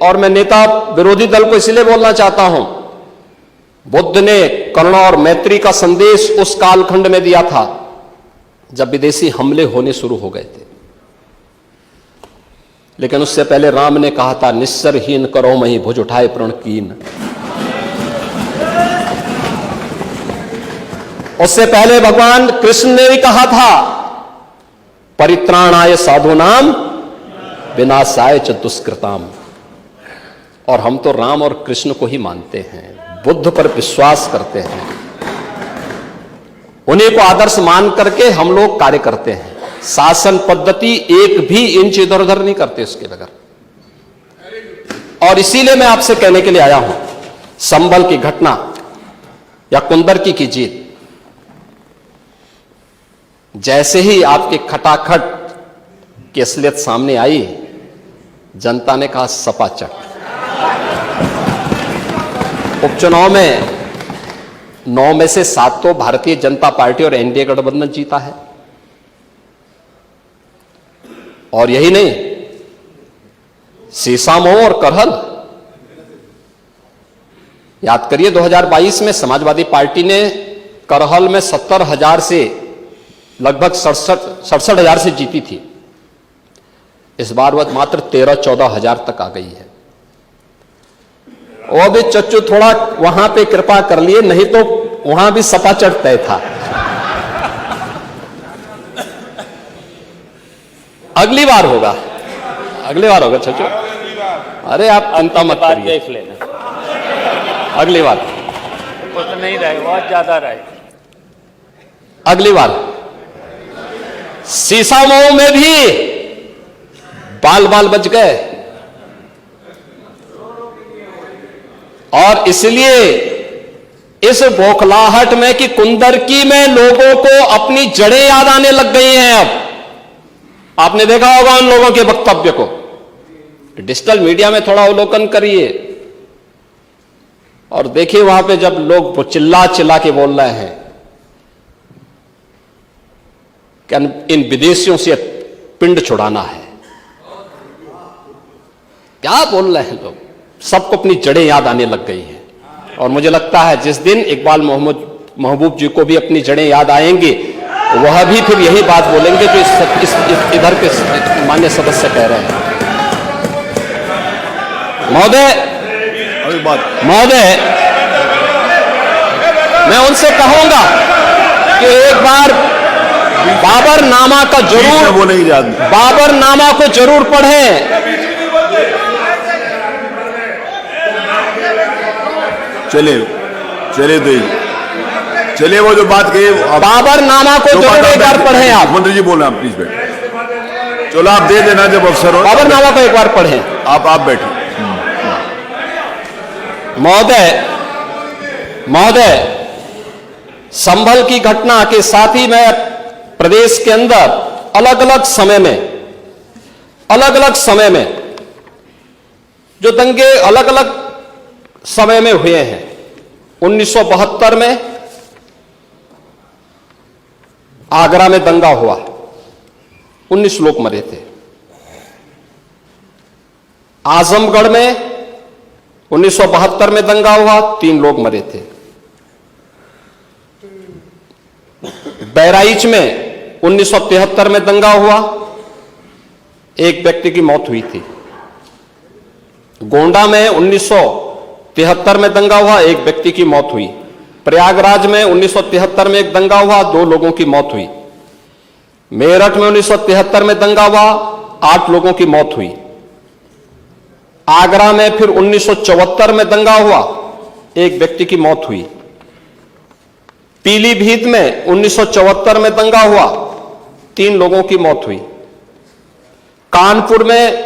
और मैं नेता विरोधी दल को इसलिए बोलना चाहता हूं, बुद्ध ने करुणा और मैत्री का संदेश उस कालखंड में दिया था जब विदेशी हमले होने शुरू हो गए थे, लेकिन उससे पहले राम ने कहा था, निस्सरहीन करो मही भुज उठाए प्रण कीन। उससे पहले भगवान कृष्ण ने भी कहा था, परित्राणाय साधूनाम विनाशाय च दुष्कृताम। और हम तो राम और कृष्ण को ही मानते हैं, बुद्ध पर विश्वास करते हैं, उन्हीं को आदर्श मान करके हम लोग कार्य करते हैं। शासन पद्धति एक भी इंच इधर उधर नहीं करते उसके बगैर। और इसीलिए मैं आपसे कहने के लिए आया हूं, संभल की घटना या कुंदरकी की जीत, जैसे ही आपके खटाखट की असलियत सामने आई, जनता ने कहा सपाचट। उपचुनाव में 9 में से 7 तो भारतीय जनता पार्टी और एनडीए गठबंधन जीता है। और यही नहीं, सीसामऊ और करहल, याद करिए 2022 में समाजवादी पार्टी ने करहल में 70,000 से लगभग 67,000 से जीती थी। इस बार वह मात्र 13-14 तक आ गई है। वो भी चच्चू थोड़ा वहां पे कृपा कर लिए, नहीं तो वहां भी सपाचट तय था। अगली बार होगा, अगली बार होगा चच्चू, अरे आप चिंता मत करिए, देख लेना अगली बार कुछ नहीं रहे, बहुत ज्यादा रहे। अगली बार सीसामऊ में भी बाल बाल बच गए। और इसलिए इस बौखलाहट में कि कुंदरकी में लोगों को अपनी जड़ें याद आने लग गई हैं। अब आपने देखा होगा उन लोगों के वक्तव्य को, डिजिटल मीडिया में थोड़ा अवलोकन करिए और देखिए वहां पे जब लोग चिल्ला चिल्ला के बोल रहे हैं कि इन विदेशियों से पिंड छुड़ाना है, क्या बोल रहे हैं लोग, सबको अपनी जड़ें याद आने लग गई हैं। और मुझे लगता है जिस दिन इकबाल महबूब जी को भी अपनी जड़ें याद आएंगी, वह भी फिर यही बात बोलेंगे जो इधर के मान्य सदस्य कह रहे हैं। महोदय, मैं उनसे कहूंगा कि एक बार बाबरनामा का जरूर, बाबरनामा को जरूर पढ़ें। चलिए वो जो बात कही, बाबरनामा को जरूर एक बार पढ़ें आप। मंत्री जी बोल रहे हैं, प्लीज बैठे। चलो आप दे देना जब अवसर हो, बाबरनामा को एक बार पढ़ें। आप बैठे। महोदय, संभल की घटना के साथ ही मैं प्रदेश के अंदर अलग अलग समय में जो दंगे अलग अलग समय में हुए हैं, 1972 में आगरा में दंगा हुआ, 19 लोग मरे थे। आजमगढ़ में 1972 में दंगा हुआ, 3 लोग मरे थे। बहराइच में 1973 में दंगा हुआ, 1 व्यक्ति की मौत हुई थी। गोंडा में 1973 में दंगा हुआ, 1 व्यक्ति की मौत हुई। प्रयागराज में 1973 में एक दंगा हुआ, 2 लोगों की मौत हुई। मेरठ में 1973 में दंगा हुआ, 8 लोगों की मौत हुई। आगरा में फिर 1974 में दंगा हुआ, 1 व्यक्ति की मौत हुई। पीलीभीत में 1974 में दंगा हुआ, 3 लोगों की मौत हुई। कानपुर में